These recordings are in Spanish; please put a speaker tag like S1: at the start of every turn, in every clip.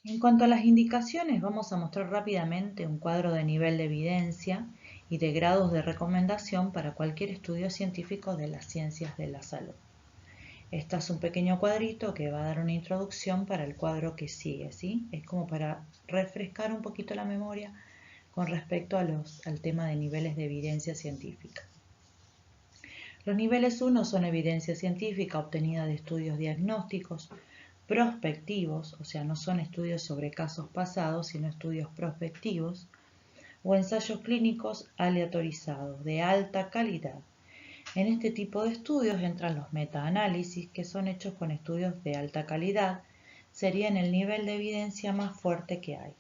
S1: En cuanto a las indicaciones, vamos a mostrar rápidamente un cuadro de nivel de evidencia y de grados de recomendación para cualquier estudio científico de las ciencias de la salud. Este es un pequeño cuadrito que va a dar una introducción para el cuadro que sigue, ¿sí? Es como para refrescar un poquito la memoria con respecto al tema de niveles de evidencia científica. Los niveles 1 son evidencia científica obtenida de estudios diagnósticos prospectivos, o sea, no son estudios sobre casos pasados, sino estudios prospectivos, o ensayos clínicos aleatorizados de alta calidad. En este tipo de estudios entran los metaanálisis, que son hechos con estudios de alta calidad, serían el nivel de evidencia más fuerte que hay.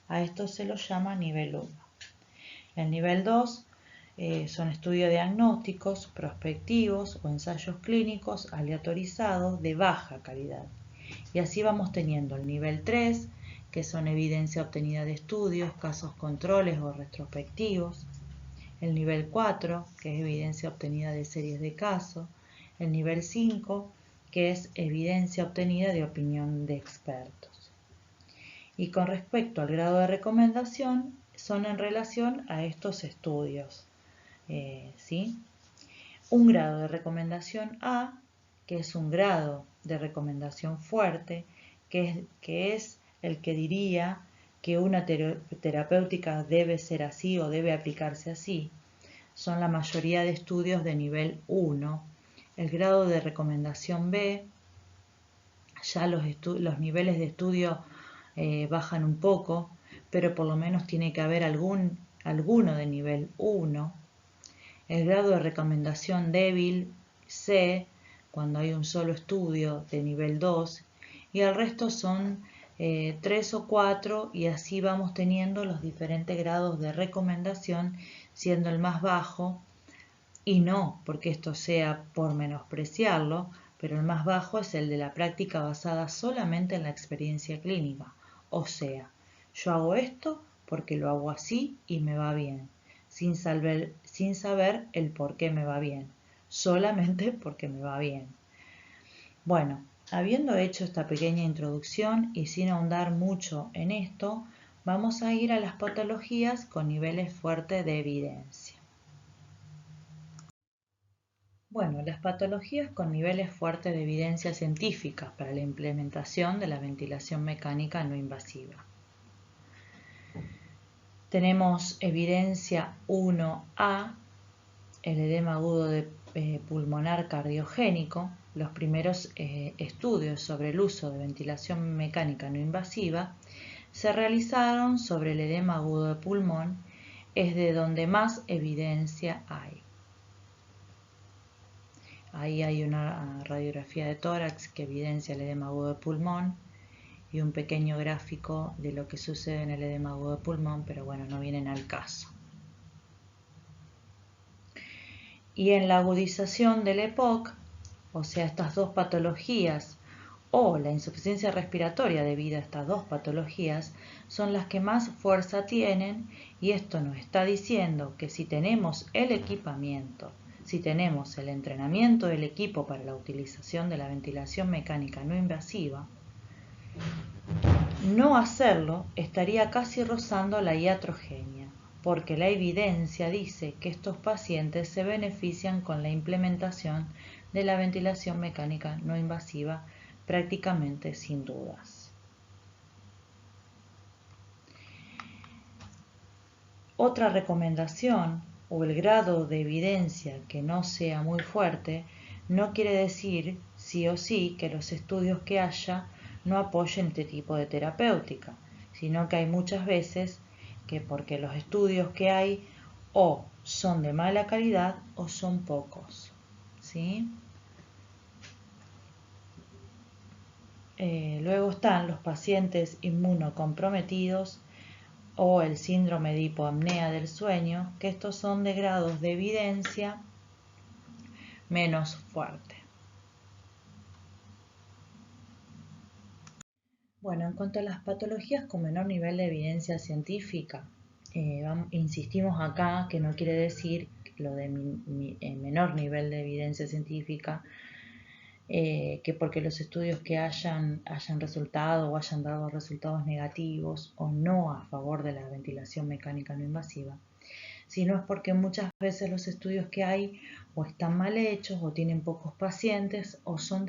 S1: A esto se lo llama nivel 1. El nivel 2 son estudios diagnósticos, prospectivos o ensayos clínicos aleatorizados de baja calidad. Y así vamos teniendo el nivel 3, que son evidencia obtenida de estudios, casos controles o retrospectivos. El nivel 4, que es evidencia obtenida de series de casos. El nivel 5, que es evidencia obtenida de opinión de expertos. Y con respecto al grado de recomendación, son en relación a estos estudios. ¿Sí? Un grado de recomendación A, que es un grado de recomendación fuerte, que es el que diría que una terapéutica debe ser así o debe aplicarse así. Son la mayoría de estudios de nivel 1. El grado de recomendación B, ya los niveles de estudio bajan un poco, pero por lo menos tiene que haber alguno de nivel 1. El grado de recomendación débil, C, cuando hay un solo estudio de nivel 2, y el resto son 3 o 4, y así vamos teniendo los diferentes grados de recomendación, siendo el más bajo, y no porque esto sea por menospreciarlo, pero el más bajo es el de la práctica basada solamente en la experiencia clínica. O sea, yo hago esto porque lo hago así y me va bien, sin saber el por qué me va bien, solamente porque me va bien. Bueno, habiendo hecho esta pequeña introducción y sin ahondar mucho en esto, vamos a ir a las patologías con niveles fuertes de evidencia. Bueno, las patologías con niveles fuertes de evidencia científica para la implementación de la ventilación mecánica no invasiva. Tenemos evidencia 1A, el edema agudo pulmonar cardiogénico. Los primeros estudios sobre el uso de ventilación mecánica no invasiva se realizaron sobre el edema agudo de pulmón, es de donde más evidencia hay. Ahí hay una radiografía de tórax que evidencia el edema agudo de pulmón y un pequeño gráfico de lo que sucede en el edema agudo de pulmón, pero bueno, no vienen al caso. Y en la agudización del EPOC, o sea, estas dos patologías, o la insuficiencia respiratoria debido a estas dos patologías, son las que más fuerza tienen, y esto nos está diciendo que si tenemos el equipamiento, si tenemos el entrenamiento del equipo para la utilización de la ventilación mecánica no invasiva, no hacerlo estaría casi rozando la iatrogenia, porque la evidencia dice que estos pacientes se benefician con la implementación de la ventilación mecánica no invasiva prácticamente sin dudas. Otra recomendación o el grado de evidencia que no sea muy fuerte no quiere decir sí o sí que los estudios que haya no apoyen este tipo de terapéutica, sino que hay muchas veces que porque los estudios que hay o son de mala calidad o son pocos, ¿sí? Luego están los pacientes inmunocomprometidos o el síndrome de hipoapnea del sueño, que estos son de grados de evidencia menos fuerte. Bueno, en cuanto a las patologías con menor nivel de evidencia científica, insistimos acá que no quiere decir lo de menor nivel de evidencia científica que porque los estudios que hayan resultado o hayan dado resultados negativos o no a favor de la ventilación mecánica no invasiva, sino es porque muchas veces los estudios que hay o están mal hechos o tienen pocos pacientes o son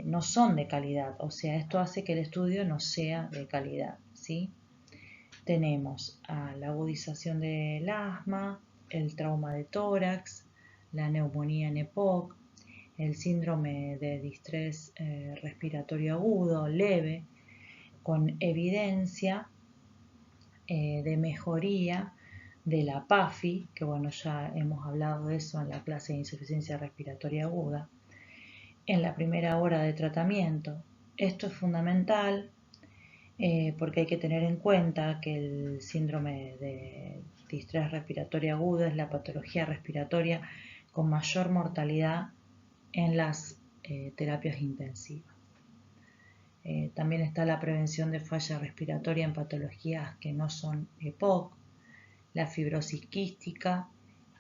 S1: no son de calidad, o sea, esto hace que el estudio no sea de calidad, ¿sí? Tenemos a la agudización del asma, el trauma de tórax, la neumonía en EPOC, el síndrome de distrés respiratorio agudo leve, con evidencia de mejoría de la PAFI, que bueno, ya hemos hablado de eso en la clase de insuficiencia respiratoria aguda, en la primera hora de tratamiento. Esto es fundamental porque hay que tener en cuenta que el síndrome de distrés respiratorio agudo es la patología respiratoria con mayor mortalidad en las terapias intensivas. También está la prevención de falla respiratoria en patologías que no son EPOC, la fibrosis quística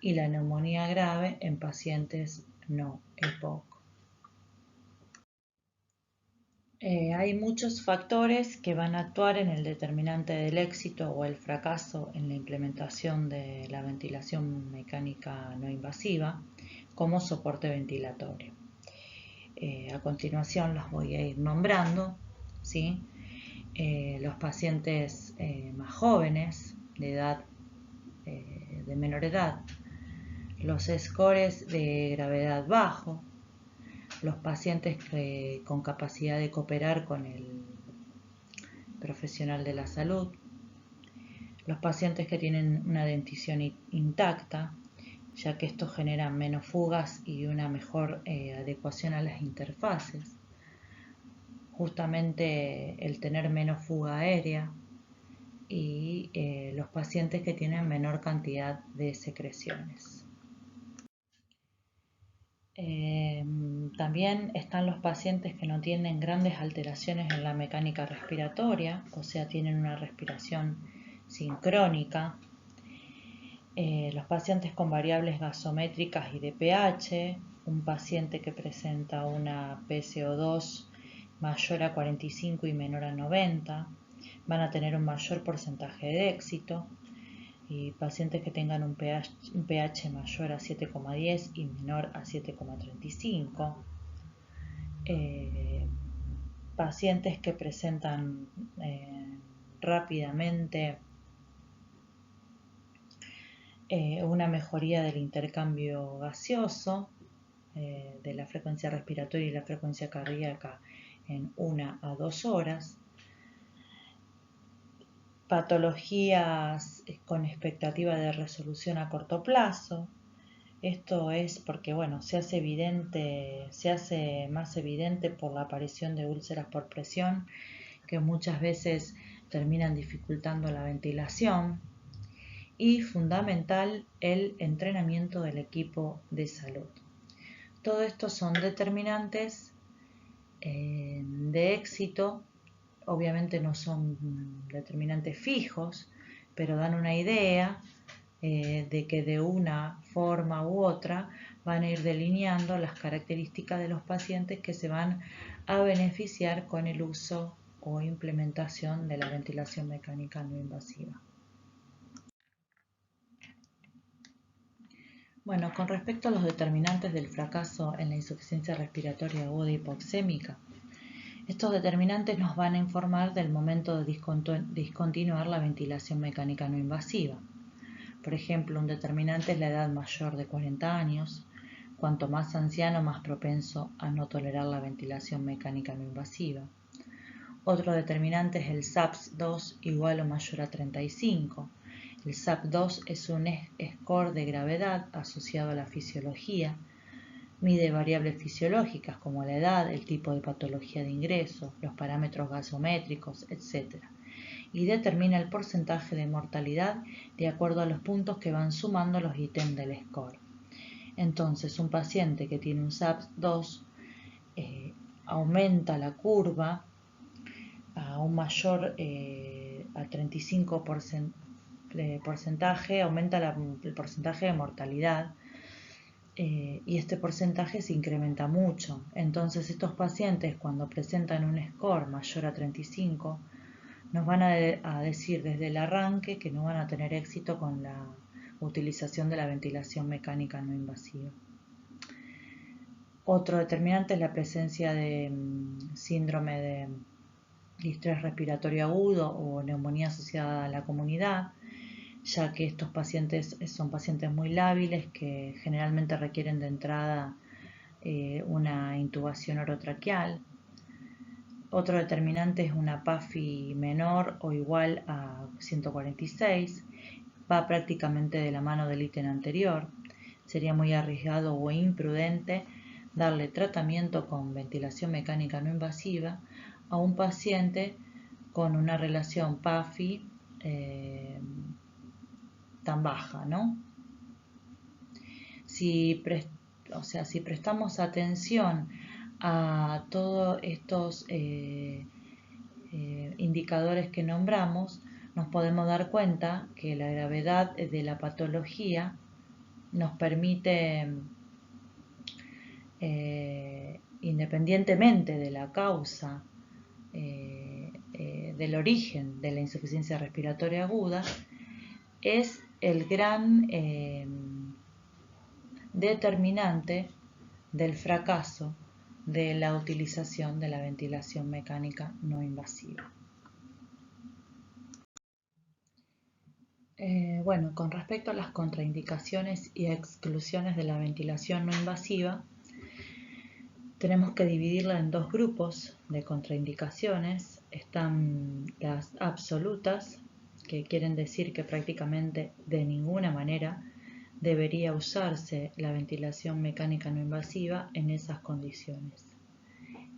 S1: y la neumonía grave en pacientes no EPOC. Hay muchos factores que van a actuar en el determinante del éxito o el fracaso en la implementación de la ventilación mecánica no invasiva como soporte ventilatorio. A continuación los voy a ir nombrando, ¿sí? Los pacientes más jóvenes, de menor edad, los scores de gravedad bajo, los pacientes con capacidad de cooperar con el profesional de la salud, los pacientes que tienen una dentición intacta, ya que esto genera menos fugas y una mejor adecuación a las interfaces. Justamente el tener menos fuga aérea y los pacientes que tienen menor cantidad de secreciones. También están los pacientes que no tienen grandes alteraciones en la mecánica respiratoria, o sea, tienen una respiración sincrónica. Los pacientes con variables gasométricas y de pH, un paciente que presenta una PCO2 mayor a 45 y menor a 90, van a tener un mayor porcentaje de éxito. Y pacientes que tengan un pH mayor a 7,10 y menor a 7,35. Pacientes que presentan rápidamente una mejoría del intercambio gaseoso, de la frecuencia respiratoria y la frecuencia cardíaca en 1 a 2 horas. Patologías con expectativa de resolución a corto plazo. Esto es porque, bueno, se hace más evidente por la aparición de úlceras por presión que muchas veces terminan dificultando la ventilación. Y fundamental, el entrenamiento del equipo de salud. Todo esto son determinantes de éxito. Obviamente no son determinantes fijos, pero dan una idea de que de una forma u otra van a ir delineando las características de los pacientes que se van a beneficiar con el uso o implementación de la ventilación mecánica no invasiva. Bueno, con respecto a los determinantes del fracaso en la insuficiencia respiratoria aguda hipoxémica, estos determinantes nos van a informar del momento de discontinuar la ventilación mecánica no invasiva. Por ejemplo, un determinante es la edad mayor de 40 años. Cuanto más anciano, más propenso a no tolerar la ventilación mecánica no invasiva. Otro determinante es el SAPS-2 igual o mayor a 35. El SAPS-2 es un score de gravedad asociado a la fisiología. Mide variables fisiológicas como la edad, el tipo de patología de ingreso, los parámetros gasométricos, etc. Y determina el porcentaje de mortalidad de acuerdo a los puntos que van sumando los ítems del score. Entonces, un paciente que tiene un SAPS-2 aumenta la curva a un mayor a 35% porcentaje, aumenta el porcentaje de mortalidad y este porcentaje se incrementa mucho. Entonces estos pacientes, cuando presentan un score mayor a 35, nos van a decir desde el arranque que no van a tener éxito con la utilización de la ventilación mecánica no invasiva. Otro determinante es la presencia de síndrome de distrés respiratorio agudo o neumonía asociada a la comunidad, ya que estos pacientes son pacientes muy lábiles que generalmente requieren de entrada una intubación orotraqueal. Otro determinante es una PAFI menor o igual a 146, va prácticamente de la mano del ítem anterior. Sería muy arriesgado o imprudente darle tratamiento con ventilación mecánica no invasiva a un paciente con una relación PAFI tan baja, ¿no? Si prestamos atención a todos estos indicadores que nombramos, nos podemos dar cuenta que la gravedad de la patología nos permite, independientemente de la causa, del origen de la insuficiencia respiratoria aguda, es el gran determinante del fracaso de la utilización de la ventilación mecánica no invasiva. Bueno, con respecto a las contraindicaciones y exclusiones de la ventilación no invasiva, tenemos que dividirla en dos grupos de contraindicaciones. Están las absolutas, que quieren decir que prácticamente de ninguna manera debería usarse la ventilación mecánica no invasiva en esas condiciones.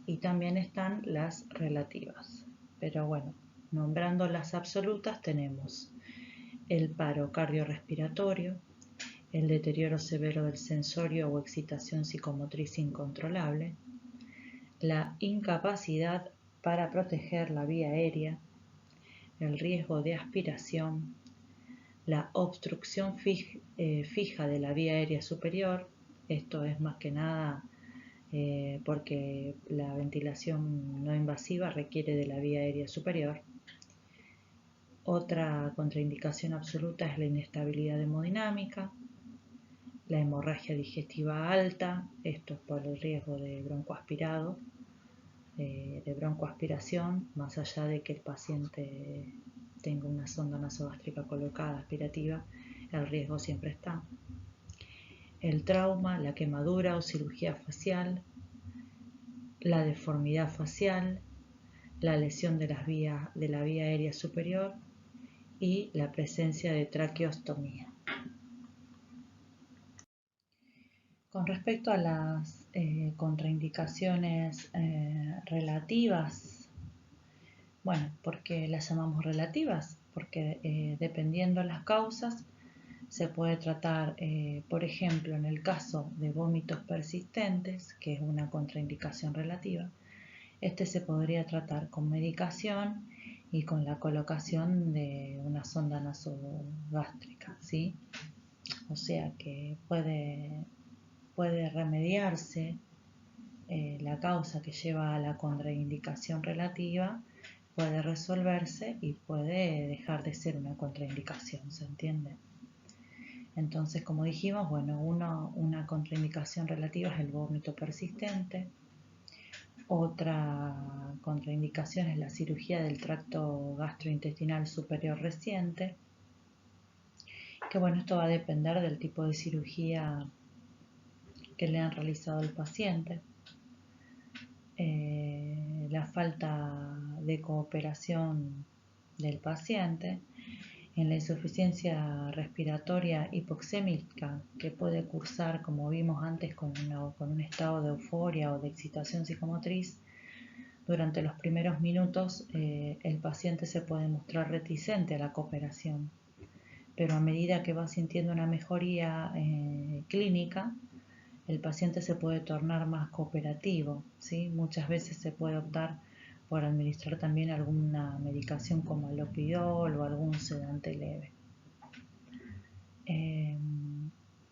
S1: Y también están las relativas. Pero bueno, nombrando las absolutas tenemos el paro cardiorrespiratorio, el deterioro severo del sensorio o excitación psicomotriz incontrolable, la incapacidad para proteger la vía aérea, el riesgo de aspiración, la obstrucción fija de la vía aérea superior. Esto es más que nada porque la ventilación no invasiva requiere de la vía aérea superior. Otra contraindicación absoluta es la inestabilidad hemodinámica, la hemorragia digestiva alta, esto es por el riesgo de broncoaspirado, de broncoaspiración, más allá de que el paciente tenga una sonda nasogástrica colocada aspirativa, el riesgo siempre está. El trauma, la quemadura o cirugía facial, la deformidad facial, la lesión de la vía aérea superior y la presencia de traqueostomía. Con respecto a las contraindicaciones relativas, bueno, ¿por qué las llamamos relativas? Porque dependiendo de las causas se puede tratar, por ejemplo, en el caso de vómitos persistentes, que es una contraindicación relativa, este se podría tratar con medicación y con la colocación de una sonda nasogástrica, ¿sí? O sea que puede remediarse la causa que lleva a la contraindicación relativa, puede resolverse y puede dejar de ser una contraindicación, ¿se entiende? Entonces, como dijimos, bueno, una contraindicación relativa es el vómito persistente. Otra contraindicación es la cirugía del tracto gastrointestinal superior reciente, que bueno, esto va a depender del tipo de cirugía que le han realizado al paciente. La falta de cooperación del paciente, en la insuficiencia respiratoria hipoxémica, que puede cursar, como vimos antes, con un estado de euforia o de excitación psicomotriz. Durante los primeros minutos el paciente se puede mostrar reticente a la cooperación, pero a medida que va sintiendo una mejoría clínica, el paciente se puede tornar más cooperativo, ¿sí? Muchas veces se puede optar por administrar también alguna medicación como alopidol o algún sedante leve.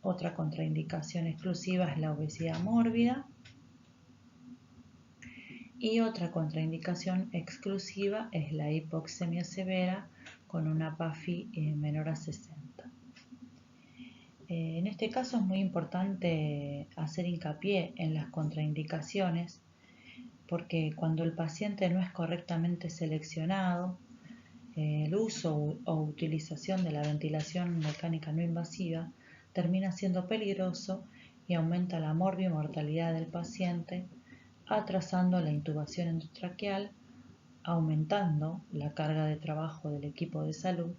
S1: Otra contraindicación exclusiva es la obesidad mórbida. Y otra contraindicación exclusiva es la hipoxemia severa con una PAFI menor a 60. En este caso es muy importante hacer hincapié en las contraindicaciones porque cuando el paciente no es correctamente seleccionado, el uso o utilización de la ventilación mecánica no invasiva termina siendo peligroso y aumenta la morbimortalidad del paciente, atrasando la intubación endotraqueal, aumentando la carga de trabajo del equipo de salud,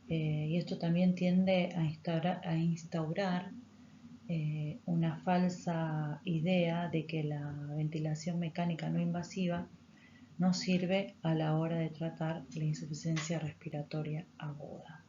S1: y esto también tiende a instaurar una falsa idea de que la ventilación mecánica no invasiva no sirve a la hora de tratar la insuficiencia respiratoria aguda.